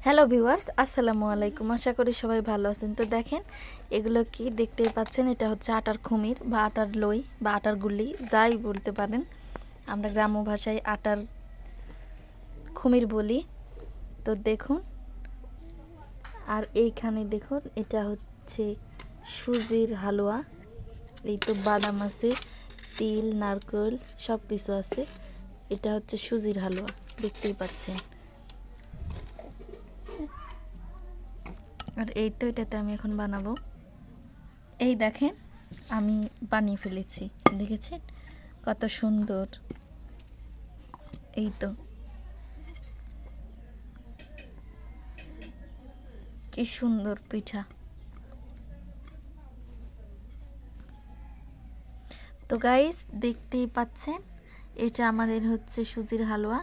Hello viewers, আসসালামু আলাইকুম। আশা করি সবাই ভালো আছেন। তো দেখেন, এগুলো কি দেখতেই পাচ্ছেন, এটা হচ্ছে আটার খুমির বা আটার লই বা আটার গুল্লি, যাই বলতে পারেন। আমরা গ্রাম্য ভাষায় আটার খুমির বলি। তো দেখুন, আর এইখানে দেখুন, এটা হচ্ছে সুজির হালুয়া। এই তো বাদাম আছে, তিল, নারকেল সব কিছু আছে। এটা হচ্ছে সুজির হালুয়া, দেখতেই পাচ্ছেন। আর এই তো এটাতে আমি এখন বানাবো। এই দেখেন, আমি বানিয়ে ফেলেছি, দেখেছেন কত সুন্দর। এই তো কি সুন্দর পিঠা। তো গাইস, দেখতেই পাচ্ছেন, এটা আমাদের হচ্ছে সুজির হালুয়া।